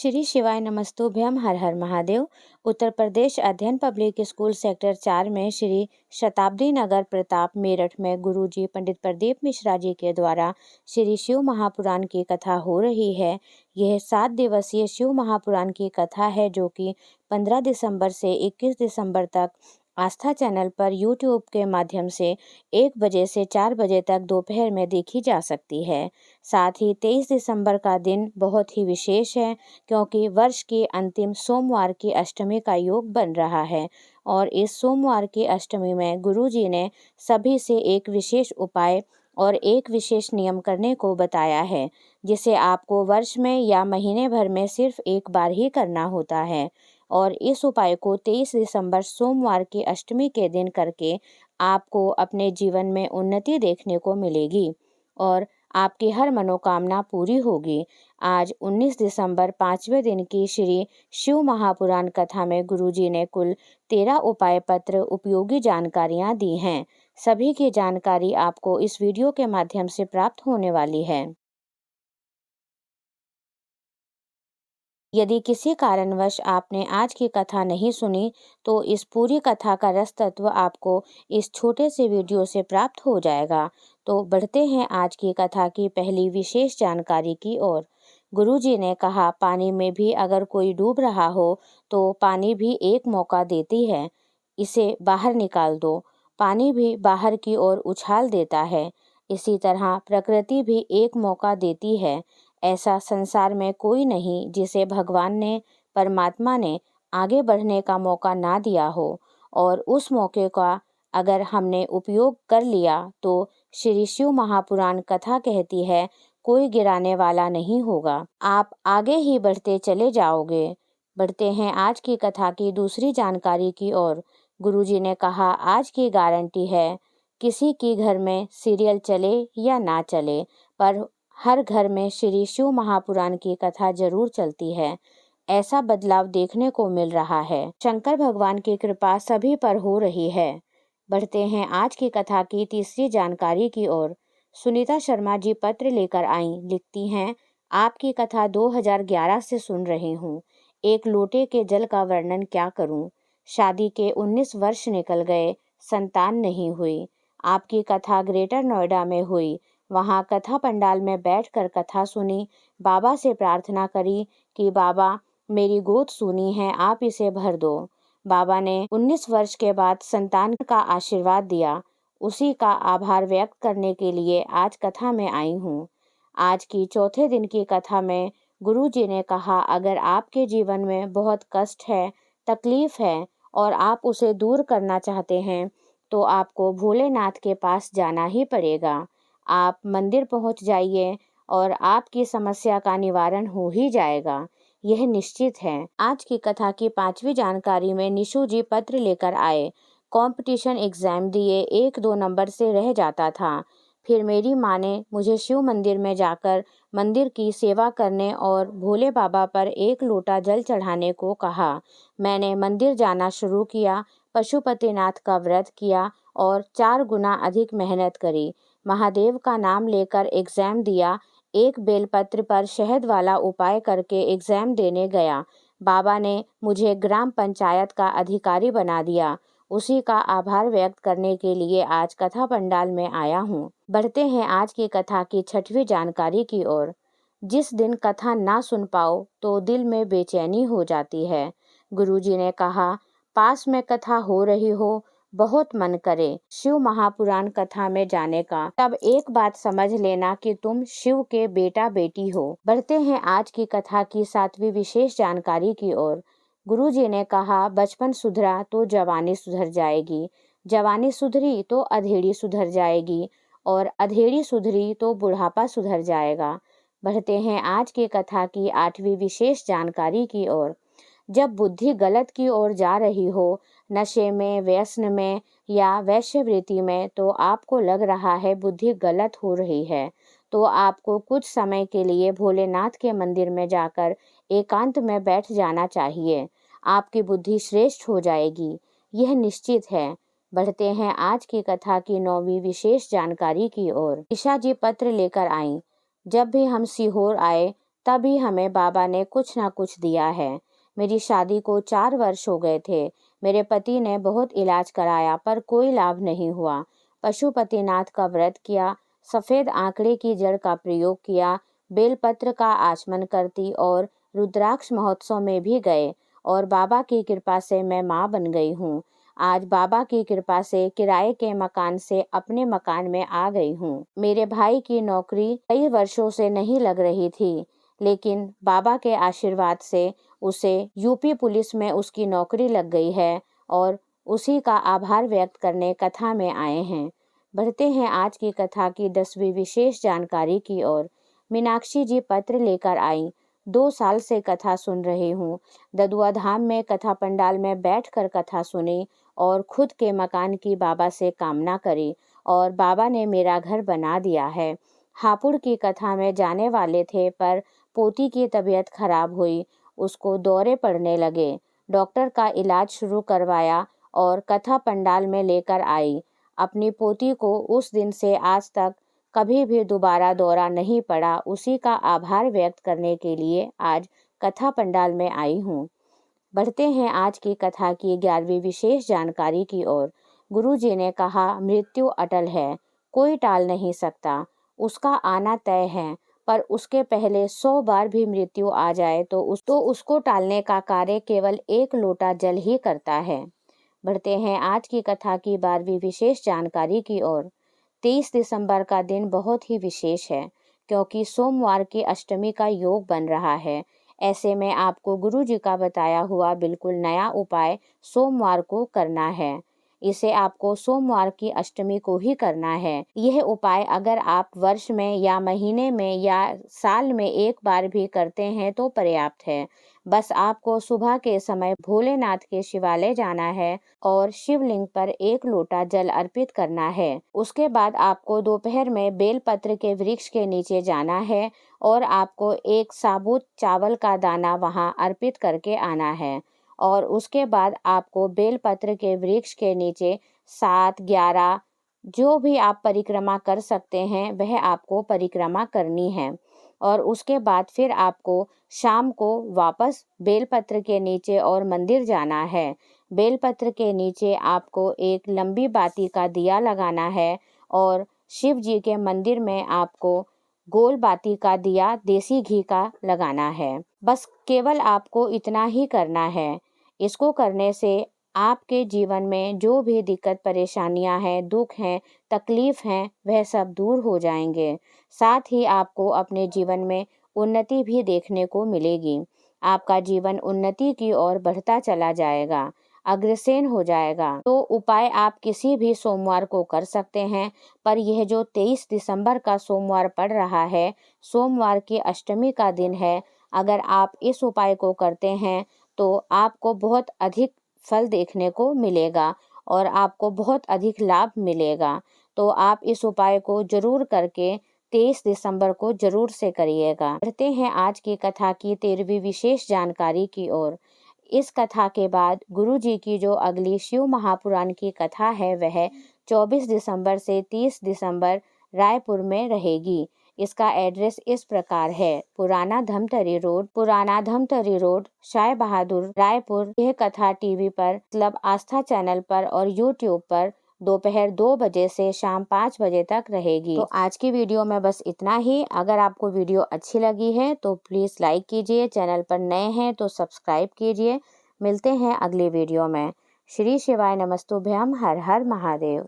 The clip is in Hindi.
श्री शिवाय नमस्तुभ्यम। हर हर महादेव। उत्तर प्रदेश अध्ययन पब्लिक स्कूल सेक्टर 4 में श्री शताब्दी नगर प्रताप मेरठ में गुरुजी पंडित प्रदीप मिश्रा जी के द्वारा श्री शिव महापुराण की कथा हो रही है। यह 7 दिवसीय शिव महापुराण की कथा है जो कि 15 दिसंबर से 21 दिसंबर तक आस्था चैनल पर यूट्यूब के माध्यम से 1 बजे से 4 बजे तक दोपहर में देखी जा सकती है। साथ ही 23 दिसंबर का दिन बहुत ही विशेष है क्योंकि वर्ष की अंतिम सोमवार की अष्टमी का योग बन रहा है और इस सोमवार की अष्टमी में गुरुजी ने सभी से एक विशेष उपाय और एक विशेष नियम करने को बताया है जिसे आपको वर्ष में या महीने भर में सिर्फ एक बार ही करना होता है। और इस उपाय को 23 दिसंबर सोमवार की अष्टमी के दिन करके आपको अपने जीवन में उन्नति देखने को मिलेगी और आपकी हर मनोकामना पूरी होगी। आज 19 दिसंबर 5वें दिन की श्री शिव महापुराण कथा में गुरुजी ने कुल 13 उपाय पत्र उपयोगी जानकारियां दी हैं। सभी की जानकारी आपको इस वीडियो के माध्यम से प्राप्त होने वाली है। यदि किसी कारणवश आपने आज की कथा नहीं सुनी तो इस पूरी कथा का रस तत्व आपको इस छोटे से वीडियो से प्राप्त हो जाएगा। तो बढ़ते हैं आज की कथा की पहली विशेष जानकारी की ओर। गुरुजी ने कहा, पानी में भी अगर कोई डूब रहा हो तो पानी भी एक मौका देती है, इसे बाहर निकाल दो। पानी भी बाहर की ओर उछाल देता है। इसी तरह प्रकृति भी एक मौका देती है। ऐसा संसार में कोई नहीं जिसे भगवान ने, परमात्मा ने आगे बढ़ने का मौका ना दिया हो और उस मौके का अगर हमने उपयोग कर लिया तो श्री शिव महापुराण कथा कहती है कोई गिराने वाला नहीं होगा, आप आगे ही बढ़ते चले जाओगे। बढ़ते हैं आज की कथा की दूसरी जानकारी की ओर। गुरुजी ने कहा, आज की गारंटी है, किसी की घर में सीरियल चले या ना चले पर हर घर में श्री शिव महापुराण की कथा जरूर चलती है। ऐसा बदलाव देखने को मिल रहा है। शंकर भगवान की कृपा सभी पर हो रही है। बढ़ते हैं आज की कथा की तीसरी जानकारी की ओर। सुनीता शर्मा जी पत्र लेकर आई। लिखती हैं, आपकी कथा 2011 से सुन रही हूँ। एक लोटे के जल का वर्णन क्या करूँ। शादी के 19 वर्ष निकल गए, संतान नहीं हुई। आपकी कथा ग्रेटर नोएडा में हुई। वहाँ कथा पंडाल में बैठकर कथा सुनी। बाबा से प्रार्थना करी कि बाबा मेरी गोद सूनी है, आप इसे भर दो। बाबा ने 19 वर्ष के बाद संतान का आशीर्वाद दिया। उसी का आभार व्यक्त करने के लिए आज कथा में आई हूँ। आज की चौथे दिन की कथा में गुरुजी ने कहा, अगर आपके जीवन में बहुत कष्ट है, तकलीफ है और आप उसे दूर करना चाहते हैं तो आपको भोलेनाथ के पास जाना ही पड़ेगा। आप मंदिर पहुंच जाइए और आपकी समस्या का निवारण हो ही जाएगा, यह निश्चित है। आज की कथा की 5वीं जानकारी में निशु जी पत्र लेकर आए। कंपटीशन एग्जाम दिए, 1-2 नंबर से रह जाता था। फिर मेरी माँ ने मुझे शिव मंदिर में जाकर मंदिर की सेवा करने और भोले बाबा पर 1 लोटा जल चढ़ाने को कहा। मैंने मंदिर जाना शुरू किया, पशुपतिनाथ का व्रत किया और 4 गुना अधिक मेहनत करी। महादेव का नाम लेकर एग्जाम दिया। एक बेलपत्र पर शहद वाला उपाय करके एग्जाम देने गया। बाबा ने मुझे ग्राम पंचायत का अधिकारी बना दिया। उसी का आभार व्यक्त करने के लिए आज कथा पंडाल में आया हूँ। बढ़ते हैं आज की कथा की 6वीं जानकारी की ओर। जिस दिन कथा ना सुन पाओ तो दिल में बेचैनी हो जाती है। गुरुजी ने कहा, पास में कथा हो रही हो, बहुत मन करे शिव महापुराण कथा में जाने का, तब एक बात समझ लेना कि तुम शिव के बेटा बेटी हो। बढ़ते हैं आज की कथा की 7वीं विशेष जानकारी की ओर। गुरुजी ने कहा, बचपन सुधरा तो जवानी सुधर जाएगी, जवानी सुधरी तो अधेड़ी सुधर जाएगी और अधेड़ी सुधरी तो बुढ़ापा सुधर जाएगा। बढ़ते हैं आज की कथा की 8वीं विशेष जानकारी की ओर। जब बुद्धि गलत की ओर जा रही हो, नशे में, व्यसन में या वैश्यवृत्ति में, तो आपको लग रहा है बुद्धि गलत हो रही है, तो आपको कुछ समय के लिए भोलेनाथ के मंदिर में जाकर एकांत में बैठ जाना चाहिए। आपकी बुद्धि श्रेष्ठ हो जाएगी, यह निश्चित है। बढ़ते हैं आज की कथा की 9वीं विशेष जानकारी की ओर। ईशा जी पत्र लेकर आई। जब भी हम सीहोर आए तभी हमें बाबा ने कुछ ना कुछ दिया है। मेरी शादी को 4 वर्ष हो गए थे। मेरे पति ने बहुत इलाज कराया पर कोई लाभ नहीं हुआ। पशुपतिनाथ का व्रत किया, सफ़ेद आंकड़े की जड़ का प्रयोग किया, बेलपत्र का आचमन करती और रुद्राक्ष महोत्सव में भी गए और बाबा की कृपा से मैं माँ बन गई हूँ। आज बाबा की कृपा से किराए के मकान से अपने मकान में आ गई हूँ। मेरे भाई की नौकरी कई वर्षों से नहीं लग रही थी, लेकिन बाबा के आशीर्वाद से उसे यूपी पुलिस में उसकी नौकरी लग गई है और उसी का आभार व्यक्त करने कथा में आए हैं। बढ़ते हैं आज की कथा की 10वीं विशेष जानकारी की ओर। मीनाक्षी जी पत्र लेकर आई। 2 साल से कथा सुन रही हूँ। ददुआ धाम में कथा पंडाल में बैठकर कथा सुनी और खुद के मकान की बाबा से कामना करी और बाबा ने मेरा घर बना दिया है। हापुड़ की कथा में जाने वाले थे पर पोती की तबीयत खराब हुई, उसको दौरे पड़ने लगे। डॉक्टर का इलाज शुरू करवाया और कथा पंडाल में लेकर आई। अपनी पोती को उस दिन से आज तक कभी भी दोबारा दौरा नहीं पड़ा। उसी का आभार व्यक्त करने के लिए आज कथा पंडाल में आई हूँ। बढ़ते हैं आज की कथा की 11वीं विशेष जानकारी की ओर। गुरुजी ने कहा, मृत्यु अटल है, कोई टाल नहीं सकता, उसका आना तय है, पर उसके पहले 100 बार भी मृत्यु आ जाए तो उसको टालने का कार्य केवल 1 लोटा जल ही करता है। बढ़ते हैं आज की कथा की 12वीं विशेष जानकारी की ओर। 23 दिसंबर का दिन बहुत ही विशेष है क्योंकि सोमवार की अष्टमी का योग बन रहा है। ऐसे में आपको गुरु जी का बताया हुआ बिल्कुल नया उपाय सोमवार को करना है। इसे आपको सोमवार की अष्टमी को ही करना है। यह उपाय अगर आप वर्ष में या महीने में या साल में एक बार भी करते हैं तो पर्याप्त है। बस आपको सुबह के समय भोलेनाथ के शिवालय जाना है और शिवलिंग पर 1 लोटा जल अर्पित करना है। उसके बाद आपको दोपहर में बेलपत्र के वृक्ष के नीचे जाना है और आपको 1 साबुत चावल का दाना वहां अर्पित करके आना है और उसके बाद आपको बेलपत्र के वृक्ष के नीचे 7, 11 जो भी आप परिक्रमा कर सकते हैं वह आपको परिक्रमा करनी है और उसके बाद फिर आपको शाम को वापस बेलपत्र के नीचे और मंदिर जाना है। बेलपत्र के नीचे आपको एक लंबी बाती का दिया लगाना है और शिव जी के मंदिर में आपको गोल बाती का दिया देसी घी का लगाना है। बस केवल आपको इतना ही करना है। इसको करने से आपके जीवन में जो भी दिक्कत परेशानियां हैं, दुख हैं, तकलीफ हैं, वह सब दूर हो जाएंगे। साथ ही आपको अपने जीवन में उन्नति भी देखने को मिलेगी। आपका जीवन उन्नति की ओर बढ़ता चला जाएगा, अग्रसेन हो जाएगा। तो उपाय आप किसी भी सोमवार को कर सकते हैं, पर यह जो 23 दिसंबर का सोमवार पड़ रहा है, सोमवार की अष्टमी का दिन है, अगर आप इस उपाय को करते हैं तो आपको बहुत अधिक फल देखने को मिलेगा और आपको बहुत अधिक लाभ मिलेगा। तो आप इस उपाय को जरूर करके 23 दिसंबर को जरूर से करिएगा। बढ़ते हैं आज की कथा की 13वीं विशेष जानकारी की ओर। इस कथा के बाद गुरु जी की जो अगली शिव महापुराण की कथा है वह 24 दिसंबर से 30 दिसंबर रायपुर में रहेगी। इसका एड्रेस इस प्रकार है, पुराना धमतरी रोड, शाह बहादुर, रायपुर। यह कथा टीवी पर मतलब आस्था चैनल पर और यूट्यूब पर दोपहर 2 बजे से शाम 5 बजे तक रहेगी। तो आज की वीडियो में बस इतना ही। अगर आपको वीडियो अच्छी लगी है तो प्लीज़ लाइक कीजिए, चैनल पर नए हैं तो सब्सक्राइब कीजिए। मिलते हैं अगली वीडियो में। श्री शिवाय नमस्तुभ्यम। हर हर महादेव।